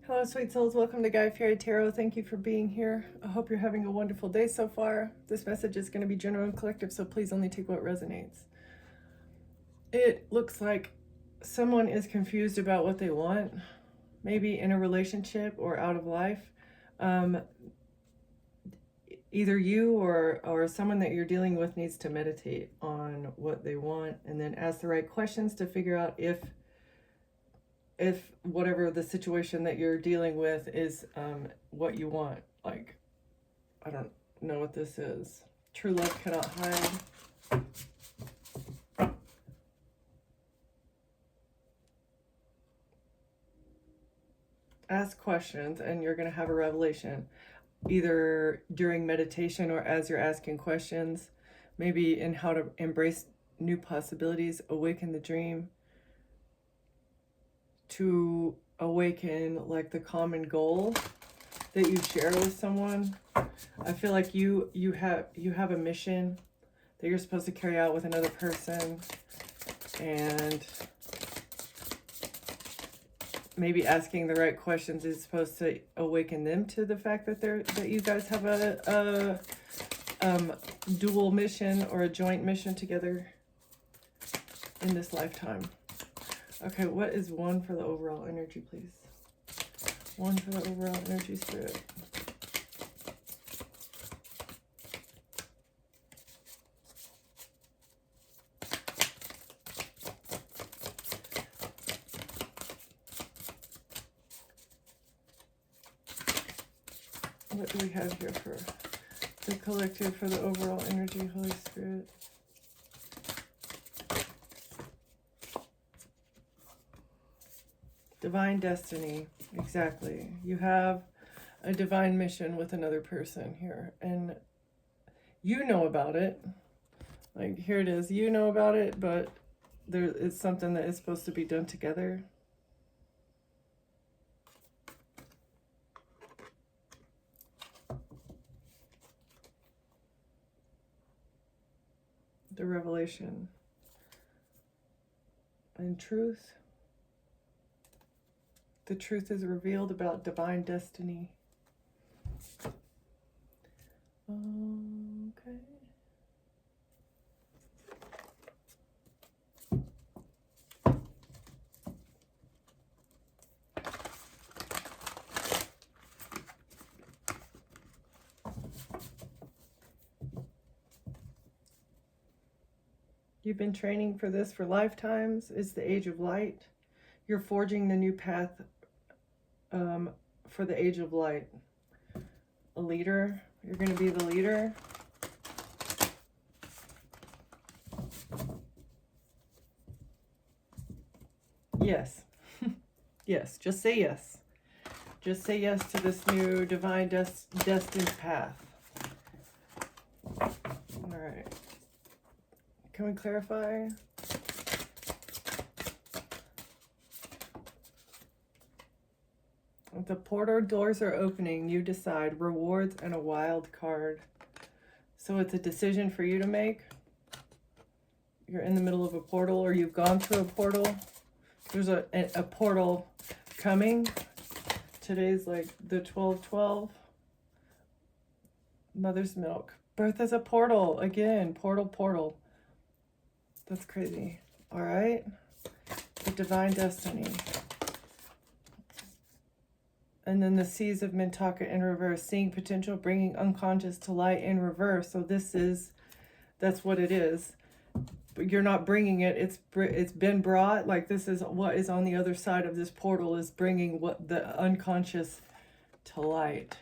Hello, sweet souls. Welcome to Guy Fairy Tarot. Thank you for being here. I hope you're having a wonderful day so far. This message is going to be general and collective, so please only take what resonates. It looks like someone is confused about what they want, maybe in a relationship or out of life. Either you or someone that you're dealing with needs to meditate on what they want and then ask the right questions to figure out if whatever the situation that you're dealing with is what you want. Like, I don't know what this is. True love cannot hide. Ask questions and you're going to have a revelation, either during meditation or as you're asking questions, maybe in how to embrace new possibilities, awaken the dream, to awaken like the common goal that you share with someone. I feel like you have a mission that you're supposed to carry out with another person, and maybe asking the right questions is supposed to awaken them to the fact that you guys have a dual mission or a joint mission together in this lifetime. Okay, what is one for the overall energy, please? One for the overall energy, Spirit. What do we have here for the collective, for the overall energy, Holy Spirit? Divine destiny, exactly. You have a divine mission with another person here, and you know about it. Like, here it is, you know about it, but it's something that is supposed to be done together. The revelation and truth. The truth is revealed about divine destiny. Okay. You've been training for this for lifetimes. It's the age of light. You're forging the new path for the age of light. A leader. You're going to be the leader. Yes. Yes. Just say yes. Just say yes to this new divine destined path. All right. Can we clarify? The portal doors are opening. You decide. Rewards and a wild card. So it's a decision for you to make. You're in the middle of a portal, or you've gone through a portal. There's a portal coming. Today's like the 12/12. Mother's milk. Birth is a portal. Again, portal. That's crazy. All right. The divine destiny. And then the seas of Mintaka in reverse. Seeing potential, bringing unconscious to light in reverse. So that's what it is. But you're not bringing it. It's been brought. Like, this is what is on the other side of this portal, is bringing what the unconscious to light.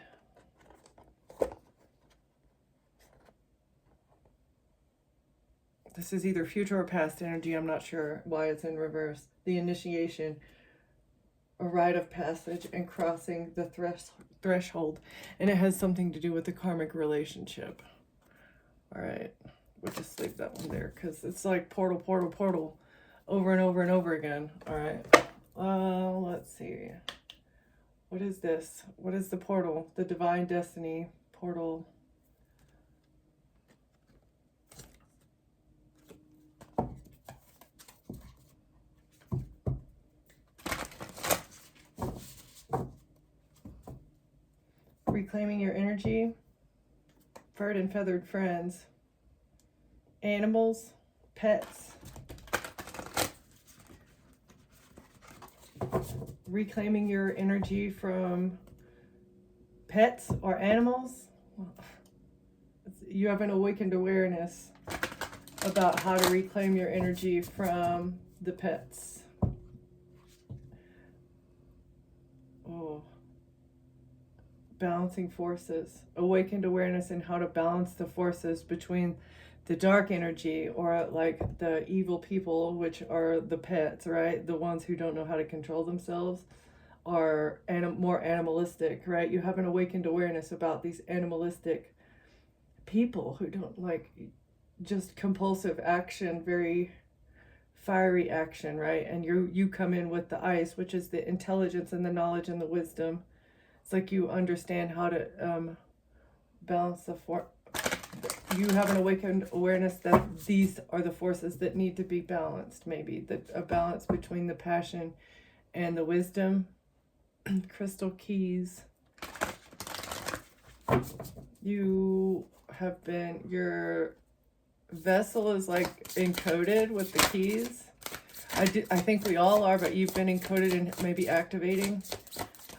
This is either future or past energy. I'm not sure why it's in reverse. The initiation, a rite of passage, and crossing the threshold. And it has something to do with the karmic relationship. All right. We'll just leave that one there because it's like portal over and over and over again. All right. Let's see. What is this? What is the portal? The divine destiny portal. reclaiming your energy, furred and feathered friends, animals, pets, reclaiming your energy from pets or animals. You have an awakened awareness about how to reclaim your energy from the pets. Oh, balancing forces, awakened awareness in how to balance the forces between the dark energy, or like the evil people, which are the pets, right? The ones who don't know how to control themselves, are more animalistic, right? You have an awakened awareness about these animalistic people who don't like just compulsive action, very fiery action, right? And you come in with the ice, which is the intelligence and the knowledge and the wisdom. It's like you understand how to balance you have an awakened awareness that these are the forces that need to be balanced, maybe a balance between the passion and the wisdom. Crystal keys. You have been, your vessel is like encoded with the keys. I think we all are, but you've been encoded in maybe activating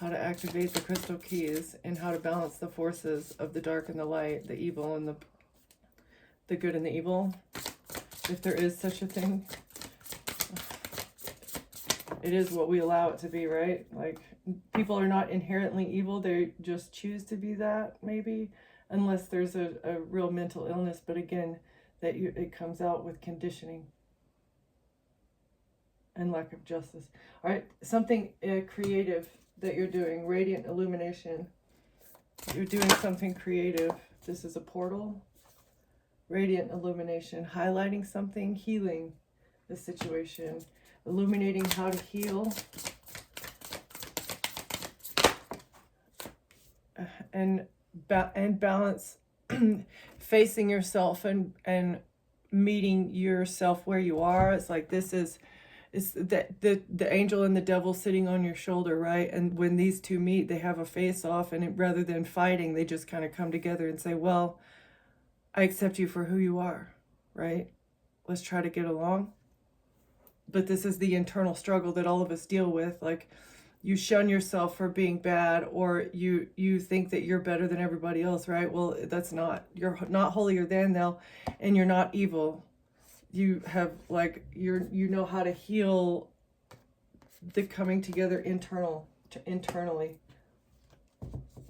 how to activate the crystal keys and how to balance the forces of the dark and the light, the evil and the good and the evil, if there is such a thing. It is what we allow it to be, right? Like, people are not inherently evil, they just choose to be that, maybe, unless there's a real mental illness. But again, it comes out with conditioning and lack of justice. All right, something creative that you're doing, radiant illumination. You're doing something creative. This is a portal. Radiant illumination, highlighting something, healing the situation, illuminating how to heal, and balance, facing yourself and meeting yourself where you are. It's like this is the angel and the devil sitting on your shoulder, right? And when these two meet, they have a face off, and rather than fighting, they just kind of come together and say, well, I accept you for who you are, right? Let's try to get along. But this is the internal struggle that all of us deal with. Like, you shun yourself for being bad, or you think that you're better than everybody else, right? Well, that's not. You're not holier than thou, and you're not evil. You have, like, you know how to heal the coming together internally.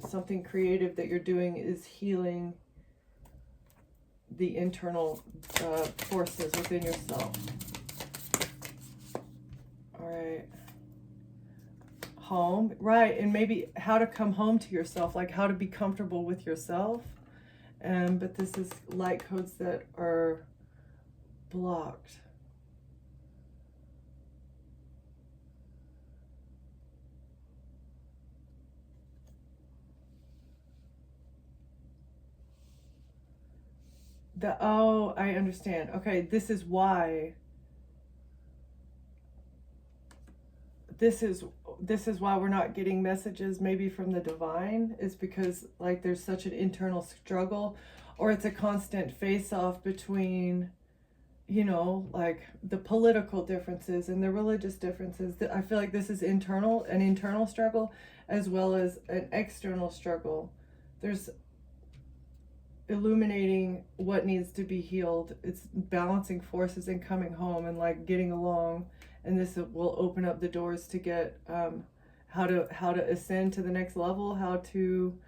Something creative that you're doing is healing the internal forces within yourself. All right. Home, right? And maybe how to come home to yourself, like how to be comfortable with yourself. But this is light codes that are blocked. Oh, I understand. Okay, this is why. This is why we're not getting messages maybe from the divine, is because like there's such an internal struggle, or it's a constant face-off between, you know, like the political differences and the religious differences. I feel like this is an internal struggle as well as an external struggle. There's illuminating what needs to be healed. It's balancing forces and coming home and like getting along. And this will open up the doors to get how to ascend to the next level, how to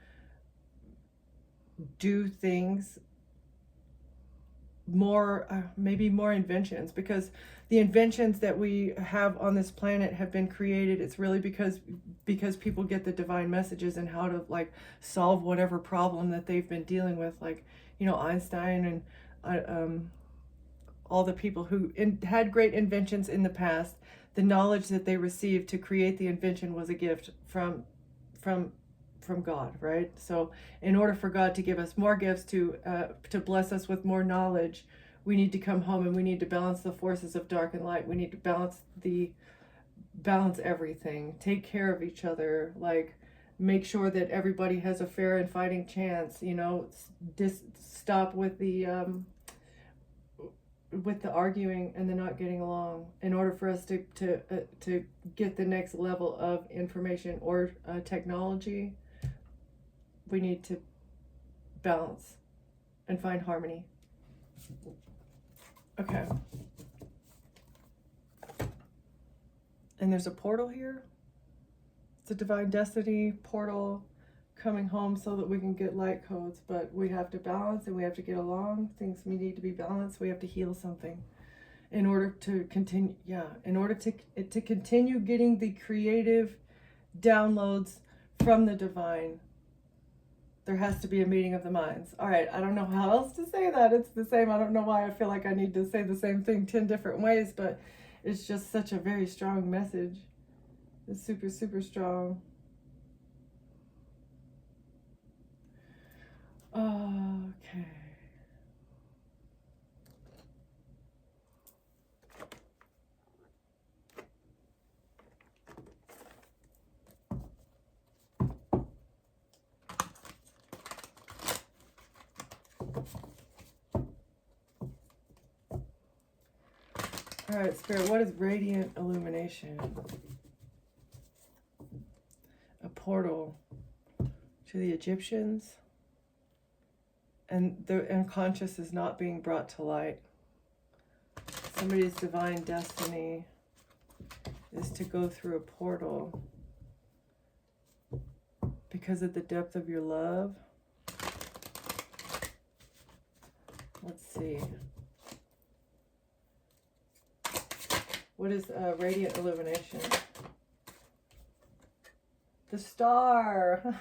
do things more, maybe more inventions, because the inventions that we have on this planet have been created. It's really because people get the divine messages and how to like solve whatever problem that they've been dealing with, like, you know, Einstein and all the people who had great inventions in the past. The knowledge that they received to create the invention was a gift from God, right? So in order for God to give us more gifts, to bless us with more knowledge, we need to come home and we need to balance the forces of dark and light. We need to balance everything, take care of each other, like make sure that everybody has a fair and fighting chance, you know, stop with the arguing and the not getting along. In order for us to get the next level of information or technology, we need to balance and find harmony. Okay. And there's a portal here. It's a divine destiny portal coming home so that we can get light codes, but we have to balance and we have to get along. Things need to be balanced. We have to heal something in order to continue. Yeah, in order to continue getting the creative downloads from the divine, there has to be a meeting of the minds. All right, I don't know how else to say that. It's the same. I don't know why I feel like I need to say the same thing 10 different ways, but it's just such a very strong message. It's super, super strong. Okay. All right, Spirit, what is radiant illumination? A portal to the Egyptians, and the unconscious is not being brought to light. Somebody's divine destiny is to go through a portal because of the depth of your love. Let's see. What is radiant illumination? The star.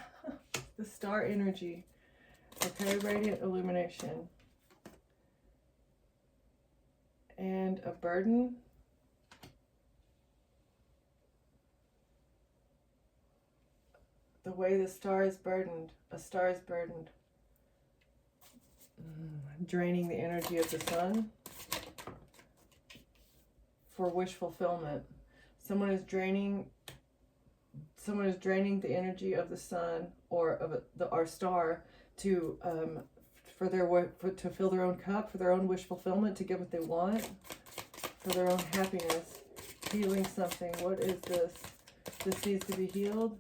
The star energy. Okay, radiant illumination. And a burden. The way the star is burdened. A star is burdened. Draining the energy of the sun for wish fulfillment. Someone is draining the energy of the sun or of our star to to fill their own cup, for their own wish fulfillment, to get what they want, for their own happiness. Healing something. What is this? This needs to be healed.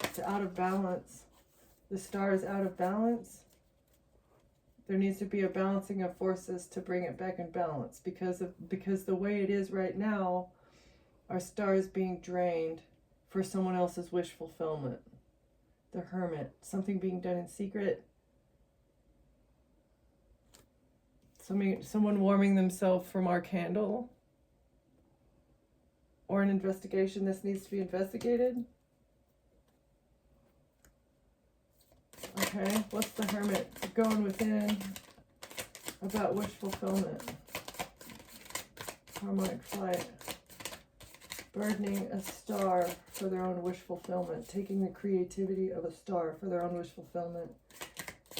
It's out of balance. The star is out of balance. There needs to be a balancing of forces to bring it back in balance, because the way it is right now, our star is being drained for someone else's wish fulfillment. The Hermit, something being done in secret. Someone warming themselves from our candle, or an investigation. This needs to be investigated. Okay, what's the Hermit going within about wish fulfillment? Harmonic flight. Burdening a star for their own wish fulfillment. Taking the creativity of a star for their own wish fulfillment.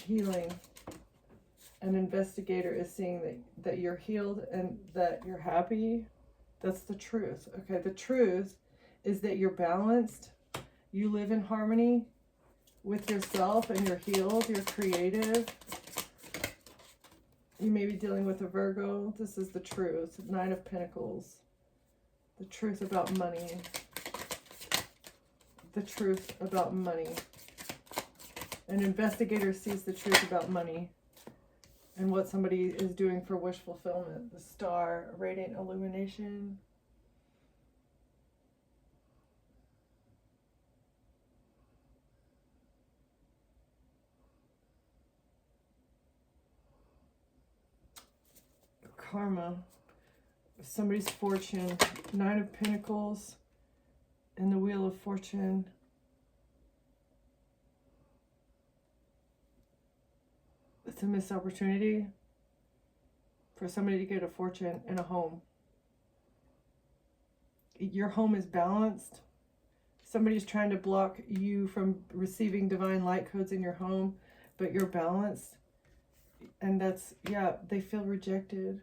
Healing. An investigator is seeing that you're healed and that you're happy. That's the truth. Okay, the truth is that you're balanced. You live in harmony with yourself and you're healed, you're creative. You may be dealing with a Virgo. This is the truth. 9 of Pentacles. The truth about money. The truth about money. An investigator sees the truth about money and what somebody is doing for wish fulfillment. The star, radiant illumination. Karma, somebody's fortune, 9 of Pentacles, and the Wheel of Fortune. It's a missed opportunity for somebody to get a fortune and a home. Your home is balanced. Somebody's trying to block you from receiving divine light codes in your home, but you're balanced. And that's, yeah, they feel rejected.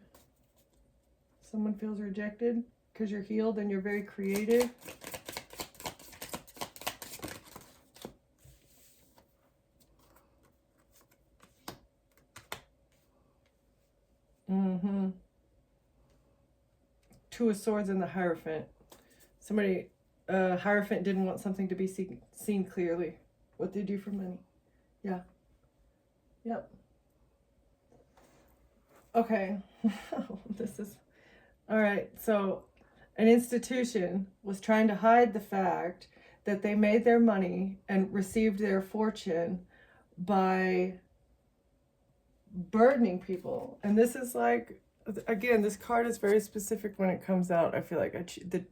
Someone feels rejected because you're healed and you're very creative. Two of Swords and the Hierophant. Somebody, Hierophant didn't want something to be seen clearly. What they do for money. Yeah. Yep. Okay. This is... All right. So an institution was trying to hide the fact that they made their money and received their fortune by burdening people. And this is like, again, this card is very specific when it comes out. I feel like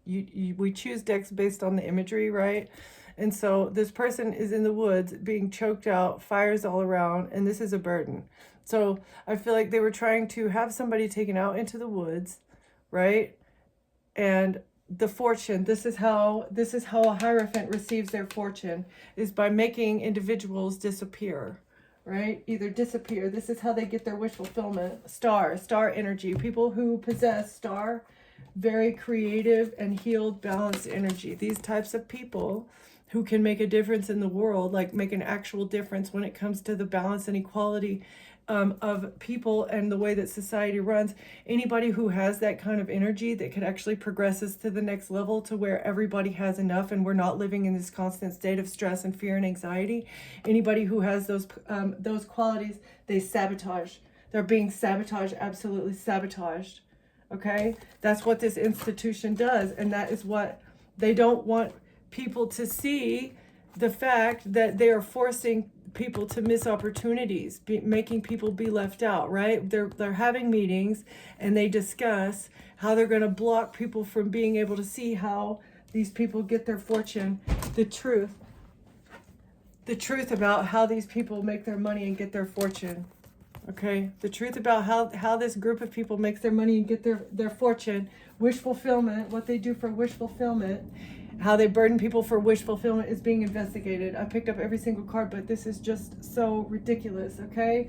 we choose decks based on the imagery, right? And so this person is in the woods being choked out, fires all around, and this is a burden. So I feel like they were trying to have somebody taken out into the woods, right? And the fortune, this is how a Hierophant receives their fortune, is by making individuals disappear, right? Either disappear. This is how they get their wish fulfillment. Star energy. People who possess star, very creative and healed, balanced energy. These types of people who can make a difference in the world, like make an actual difference when it comes to the balance and equality of people and the way that society runs. Anybody who has that kind of energy that could actually progress us to the next level, to where everybody has enough and we're not living in this constant state of stress and fear and anxiety. Anybody who has those qualities, they sabotage. They're being sabotaged, absolutely sabotaged. Okay? That's what this institution does. And that is what they don't want people to see, the fact that they are forcing people to miss opportunities, making people be left out, right? They're having meetings and they discuss how they're going to block people from being able to see how these people get their fortune, the truth about how these people make their money and get their fortune. Okay, the truth about how this group of people makes their money and get their fortune, wish fulfillment, what they do for wish fulfillment, how they burden people for wish fulfillment is being investigated. I picked up every single card, but this is just so ridiculous, okay?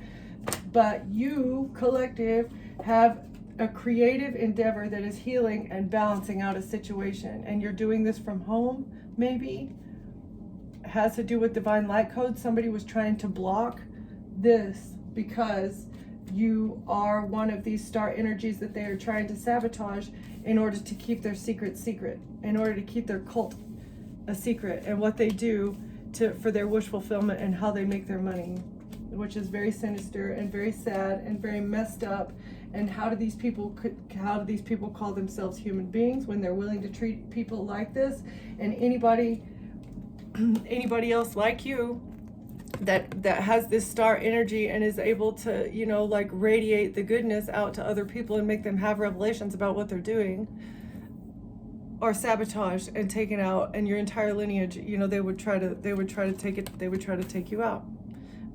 But you, collective, have a creative endeavor that is healing and balancing out a situation. And you're doing this from home, maybe? It has to do with divine light code. Somebody was trying to block this because you are one of these star energies that they are trying to sabotage in order to keep their secret, in order to keep their cult a secret, and what they do for their wish fulfillment and how they make their money, which is very sinister and very sad and very messed up. And how do these people call themselves human beings when they're willing to treat people like this? And anybody else like you that has this star energy and is able to, like radiate the goodness out to other people and make them have revelations about what they're doing, are sabotaged and taken out, and your entire lineage, they would try to take you out,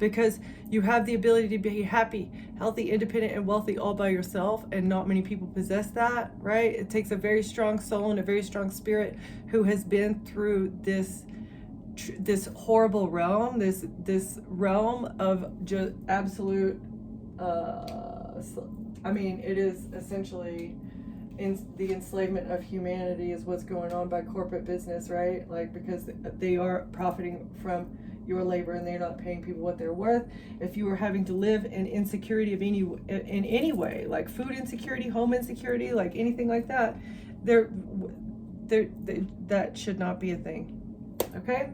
because you have the ability to be happy, healthy, independent, and wealthy all by yourself, and not many people possess that, right? It takes a very strong soul and a very strong spirit who has been through this horrible realm, this realm of just absolute, it is essentially the enslavement of humanity is what's going on by corporate business, right? Like, because they are profiting from your labor and they're not paying people what they're worth. If you are having to live in insecurity of in any way, like food insecurity, home insecurity, like anything like that, that should not be a thing. Okay?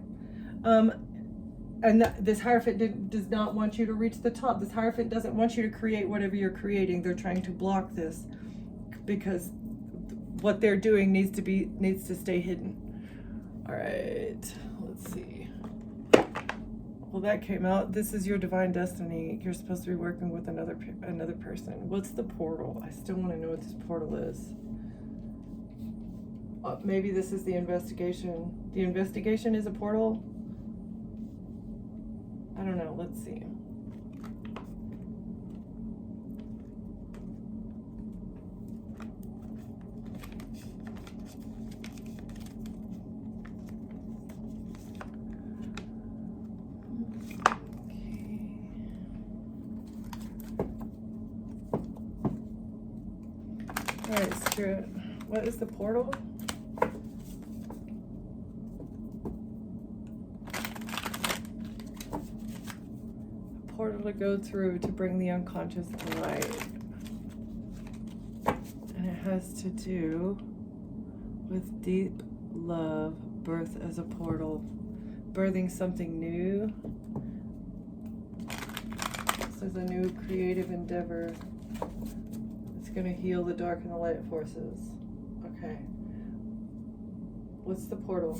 And this Hierophant does not want you to reach the top. This Hierophant doesn't want you to create whatever you're creating. They're trying to block this because what they're doing needs to stay hidden. All right, let's see. Well, that came out. This is your divine destiny. You're supposed to be working with another person. What's the portal? I still want to know what this portal is. Maybe this is the investigation. The investigation is a portal? I don't know. Let's see. All right, Spirit. What is the portal? Portal to go through to bring the unconscious to light. And it has to do with deep love, birth as a portal, birthing something new. This is a new creative endeavor. It's going to heal the dark and the light forces. Okay. What's the portal?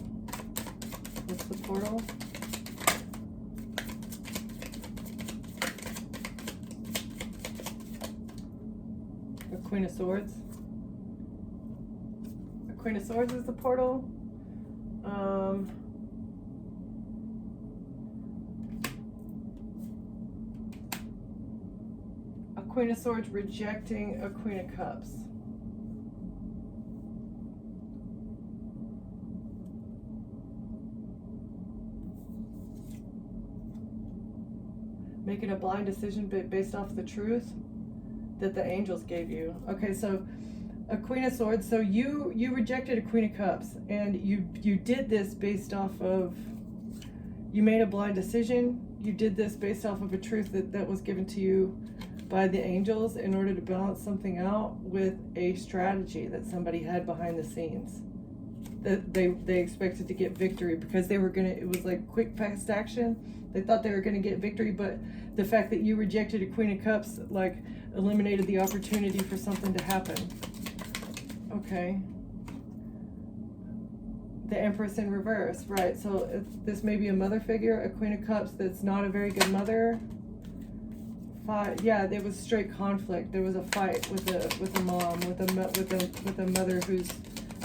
What's the portal? A Queen of Swords. A Queen of Swords is the portal. A Queen of Swords rejecting a Queen of Cups. Making a blind decision based off the truth that the angels gave you. Okay, so a Queen of Swords. So you rejected a Queen of Cups, and you did this based off of, you made a blind decision. You did this based off of a truth that was given to you by the angels in order to balance something out with a strategy that somebody had behind the scenes. That they expected to get victory because they were gonna, it was like quick fast action. They thought they were gonna get victory, but the fact that you rejected a Queen of Cups like eliminated the opportunity for something to happen. Okay. The Empress in reverse, right? So this may be a mother figure, a Queen of Cups that's not a very good mother. Yeah, there was straight conflict. There was a fight with a mom, with a mother who's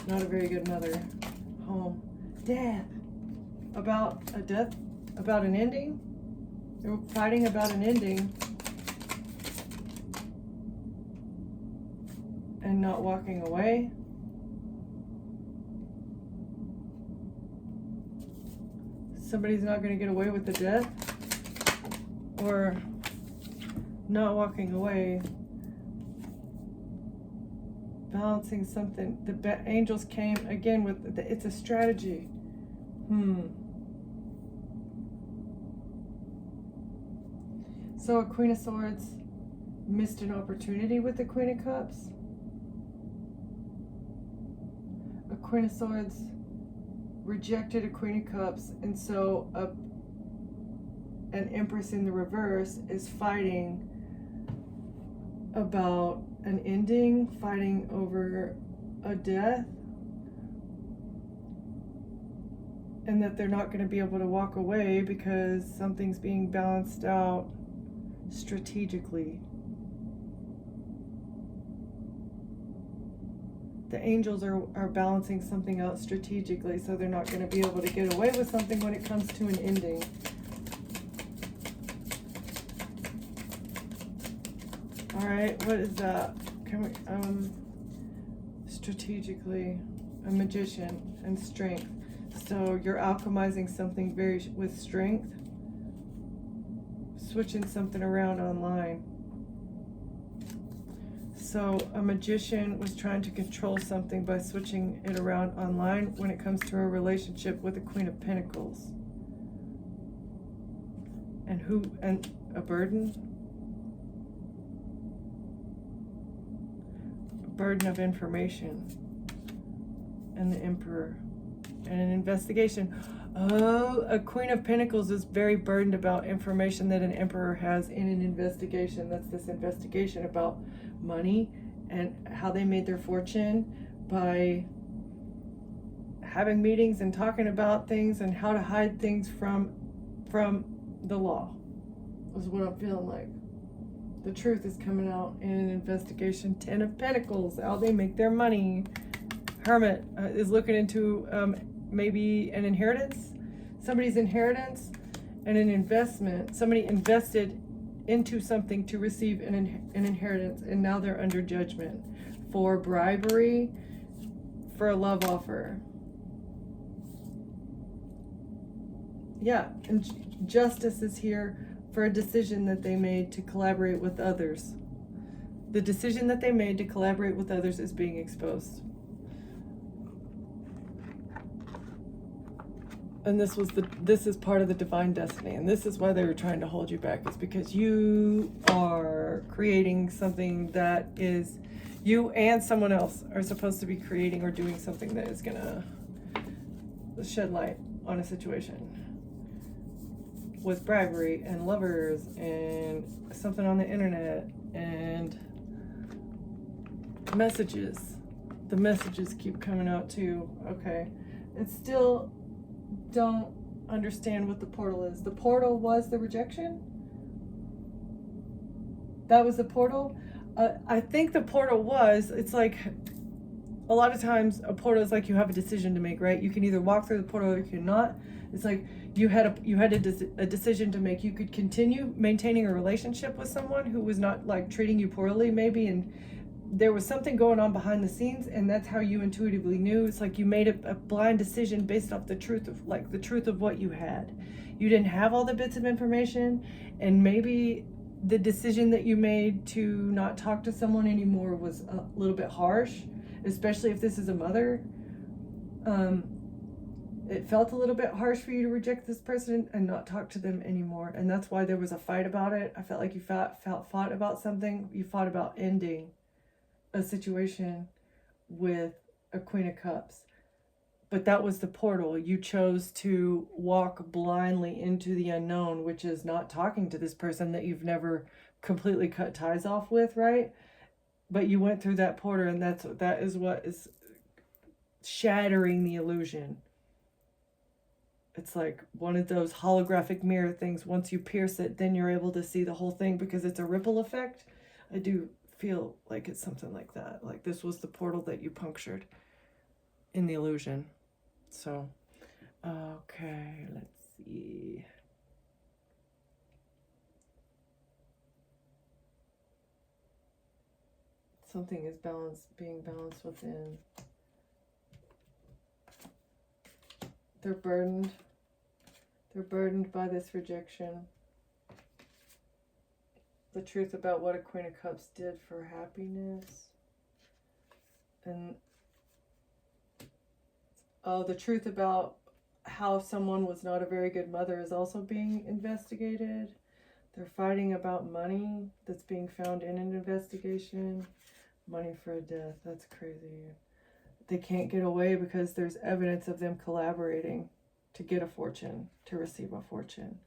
not a very good mother. Home, death, about a death, about an ending. They were fighting about an ending and not walking away. Somebody's not going to get away with the death, or not walking away, balancing something. The angels came again with it's a strategy. So a Queen of Swords missed an opportunity with the Queen of Cups. A Queen of Swords rejected a Queen of Cups, and so an Empress in the reverse is fighting about an ending, fighting over a death, and that they're not going to be able to walk away because something's being balanced out strategically. The angels are balancing something out strategically, so they're not going to be able to get away with something when it comes to an ending. All right, what is that? Can we, strategically, a magician and strength. So you're alchemizing something with strength, switching something around online. So a magician was trying to control something by switching it around online when it comes to a relationship with a Queen of Pentacles. And a burden? A burden of information. And the Emperor. And an investigation. Oh, a Queen of Pentacles is very burdened about information that an Emperor has in an investigation. That's this investigation about money and how they made their fortune by having meetings and talking about things and how to hide things from the law, is what I'm feeling like. The truth is coming out in an investigation. 10 of Pentacles, how they make their money. Hermit is looking into maybe an inheritance, somebody's inheritance, and an investment. Somebody invested into something to receive an inheritance, and now they're under judgment for bribery, for a love offer. Yeah, and justice is here for a decision that they made to collaborate with others. The decision that they made to collaborate with others is being exposed. And this is part of the divine destiny, and this is why they were trying to hold you back. It's because you are creating something that is, You and someone else are supposed to be creating or doing something that is gonna shed light on a situation with bribery and lovers and something on the internet and messages. The messages keep coming out too. Okay. And still don't understand what the portal is. The portal was the rejection? That was the portal? I think the portal was, it's like, a lot of times a portal is like you have a decision to make, right? You can either walk through the portal or you cannot. It's like you had a decision to make. You could continue maintaining a relationship with someone who was not like treating you poorly maybe, and there was something going on behind the scenes, and that's how you intuitively knew. It's like you made a blind decision based off the truth of what you had. You didn't have all the bits of information, and maybe the decision that you made to not talk to someone anymore was a little bit harsh, especially if this is a mother. It felt a little bit harsh for you to reject this person and not talk to them anymore, and that's why there was a fight about it. I felt like you fought about something. You fought about ending a situation with a Queen of Cups, but that was the portal. You chose to walk blindly into the unknown, which is not talking to this person that you've never completely cut ties off with, right? But you went through that portal, and that is what is shattering the illusion. It's like one of those holographic mirror things. Once you pierce it, then you're able to see the whole thing because it's a ripple effect. I do feel like it's something like that. Like this was the portal that you punctured in the illusion. So, okay, let's see. Something is being balanced within. They're burdened. They're burdened by this rejection. The truth about what a Queen of Cups did for happiness. And the truth about how someone was not a very good mother is also being investigated. They're fighting about money that's being found in an investigation. Money for a death. That's crazy. They can't get away because there's evidence of them collaborating to get a fortune, to receive a fortune.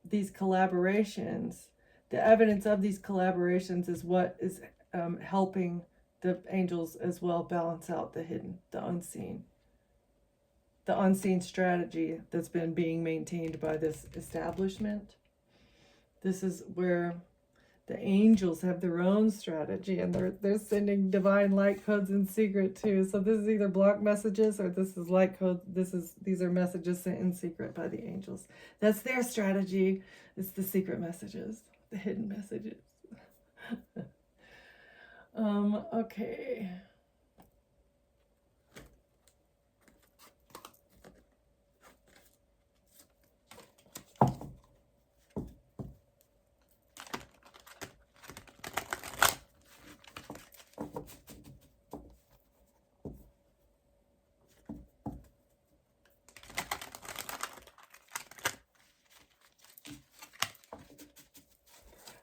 These collaborations, the evidence of these collaborations is what is helping the angels as well balance out the hidden, the unseen strategy that's been being maintained by this establishment. This is where the angels have their own strategy, and they're sending divine light codes in secret too. So this is either block messages or this is light code. These are messages sent in secret by the angels. That's their strategy. It's the secret messages, the hidden messages. Okay.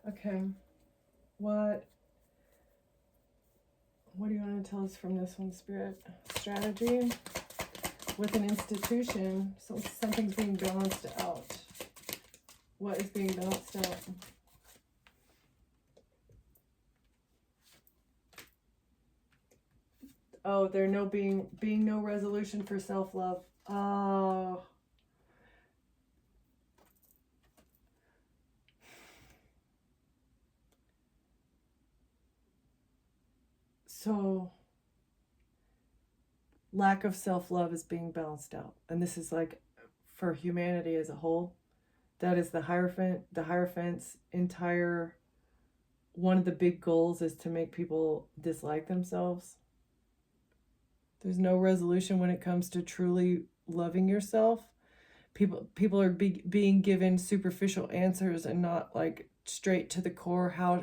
Okay, what do you want to tell us from this one, Spirit? Strategy with an institution, so something's being balanced out. What is being balanced out? Oh, there being no resolution for self-love. Oh. So lack of self-love is being balanced out. And this is like for humanity as a whole. That is the Hierophant's entire, one of the big goals is to make people dislike themselves. There's no resolution when it comes to truly loving yourself. People are being given superficial answers and not like straight to the core. How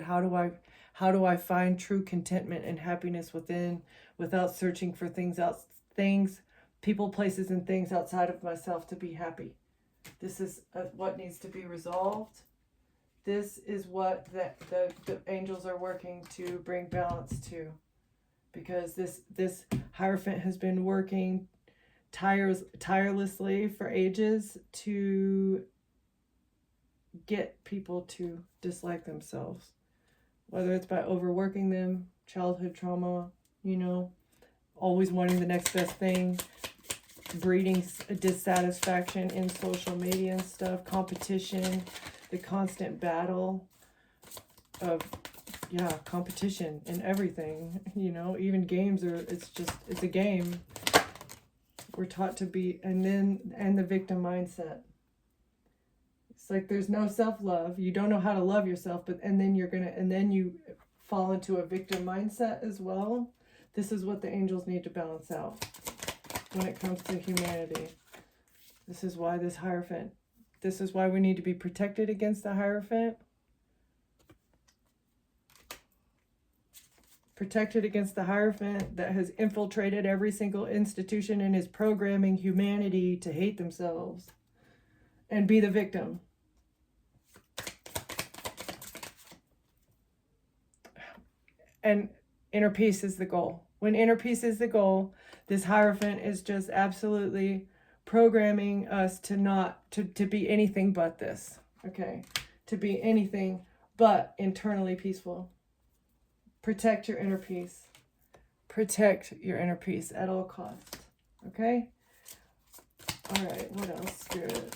do I find true contentment and happiness within, without searching for things, people, places, and things outside of myself to be happy? This is what needs to be resolved. This is what the angels are working to bring balance to. Because this Hierophant has been working tirelessly for ages to get people to dislike themselves. Whether it's by overworking them, childhood trauma, always wanting the next best thing, breeding dissatisfaction in social media and stuff, competition, the constant battle of competition in everything, even games it's a game. We're taught to be, and the victim mindset. It's like there's no self-love. You don't know how to love yourself, and then you fall into a victim mindset as well. This is what the angels need to balance out when it comes to humanity. This is why this is why we need to be protected against the Hierophant. Protected against the Hierophant that has infiltrated every single institution and is programming humanity to hate themselves and be the victim. And inner peace is the goal. When inner peace is the goal, this Hierophant is just absolutely programming us to be anything but this. Okay? To be anything but internally peaceful. Protect your inner peace. Protect your inner peace at all costs. Okay? All right, what else, Spirit?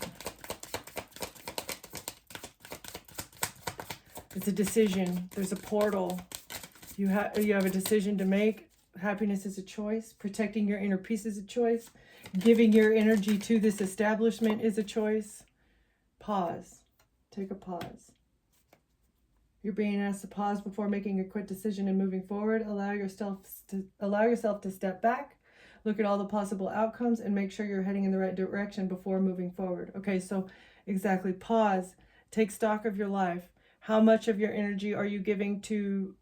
It's a decision. There's a portal. You have a decision to make. Happiness is a choice. Protecting your inner peace is a choice. Giving your energy to this establishment is a choice. Pause. Take a pause. You're being asked to pause before making a quick decision and moving forward. Allow yourself to step back, look at all the possible outcomes, and make sure you're heading in the right direction before moving forward. Okay, so exactly. Pause. Take stock of your life. How much of your energy are you giving to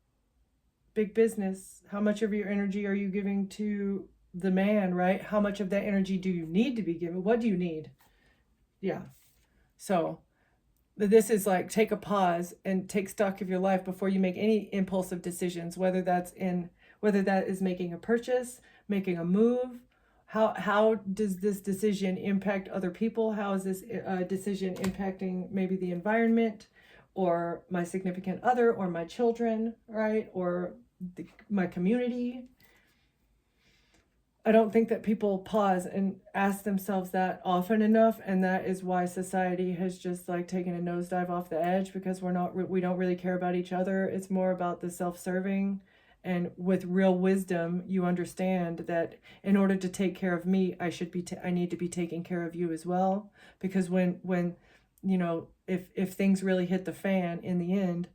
big business? How much of your energy are you giving to the man, right? How much of that energy do you need to be given? What do you need? Yeah. So this is like, take a pause and take stock of your life before you make any impulsive decisions, whether that is making a purchase, making a move. How does this decision impact other people? How is this decision impacting maybe the environment or my significant other or my children, right? Or my community? I don't think that people pause and ask themselves that often enough, and that is why society has just like taken a nosedive off the edge, because we don't really care about each other. It's more about the self-serving, and with real wisdom, you understand that in order to take care of me, I need to be taking care of you as well, because when if things really hit the fan in the end,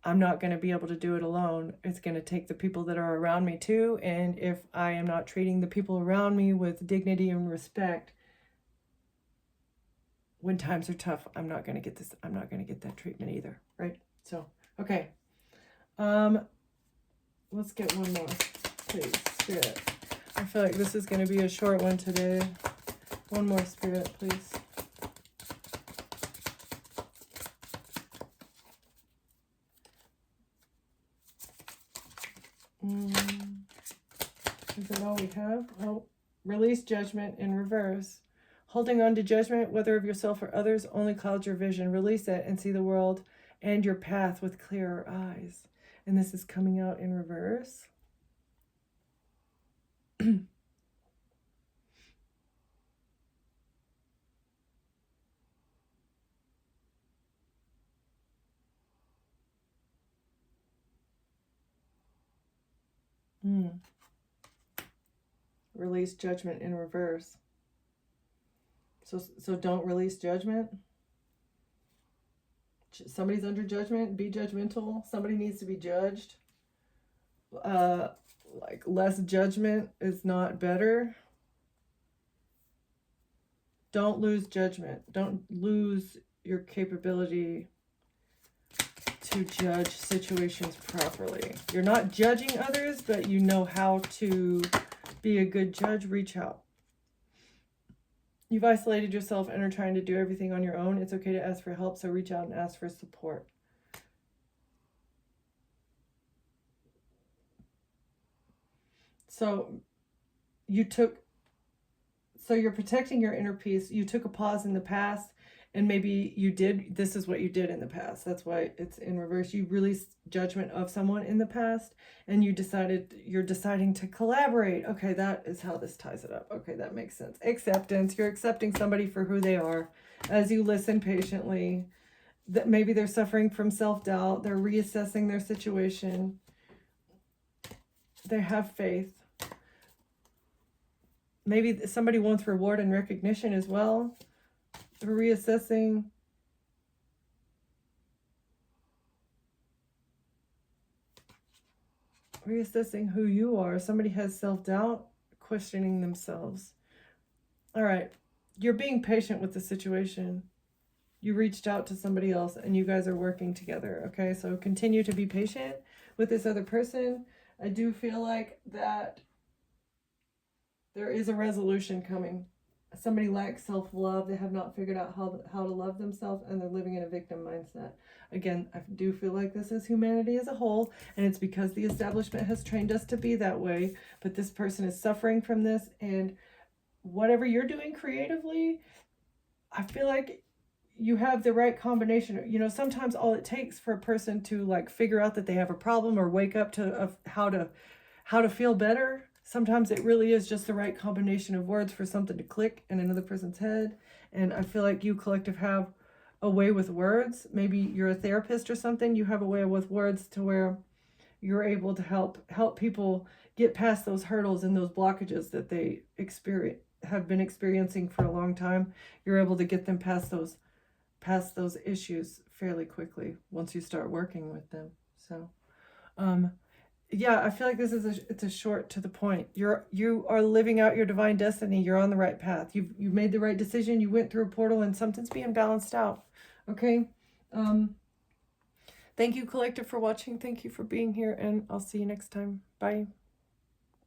I'm not going to be able to do it alone. It's going to take the people that are around me too. And if I am not treating the people around me with dignity and respect, when times are tough, I'm not going to get this. I'm not going to get that treatment either. Right? So, okay. Let's get one more, please, Spirit. I feel like this is going to be a short one today. One more, Spirit, please. Is that all we have? Oh, release judgment in reverse. Holding on to judgment, whether of yourself or others, only clouds your vision. Release it and see the world and your path with clearer eyes. And this is coming out in reverse. Release judgment in reverse. So don't release judgment. Somebody's under judgment. Be judgmental. Somebody needs to be judged. Like less judgment is not better. Don't lose judgment. Don't lose your capability to judge situations properly. You're not judging others, but you know how to be a good judge. Reach out. You've isolated yourself and are trying to do everything on your own. It's okay to ask for help, so reach out and ask for support. So you're protecting your inner peace. You took a pause in the past, and maybe this is what you did in the past. That's why it's in reverse. You released judgment of someone in the past, and you're deciding to collaborate. Okay, that is how this ties it up. Okay, that makes sense. Acceptance. You're accepting somebody for who they are as you listen patiently. That maybe they're suffering from self-doubt. They're reassessing their situation. They have faith. Maybe somebody wants reward and recognition as well. They're reassessing. Reassessing who you are. Somebody has self-doubt, questioning themselves. All right. You're being patient with the situation. You reached out to somebody else and you guys are working together. Okay, so continue to be patient with this other person. I do feel like that there is a resolution coming. Somebody lacks self-love. They have not figured out how to love themselves, and they're living in a victim mindset. Again, I do feel like this is humanity as a whole, and it's because the establishment has trained us to be that way. But this person is suffering from this, and whatever you're doing creatively, I feel like you have the right combination. You know, sometimes all it takes for a person to like figure out that they have a problem or wake up to how to feel better. Sometimes it really is just the right combination of words for something to click in another person's head. And I feel like you collective have a way with words. Maybe you're a therapist or something. You have a way with words to where you're able to help people get past those hurdles and those blockages that they have been experiencing for a long time. You're able to get them past those issues fairly quickly once you start working with them. So yeah, I feel like it's a short to the point. You are living out your divine destiny. You're on the right path. You've made the right decision. You went through a portal and something's being balanced out. Okay. Thank you, collective, for watching. Thank you for being here, and I'll see you next time. Bye.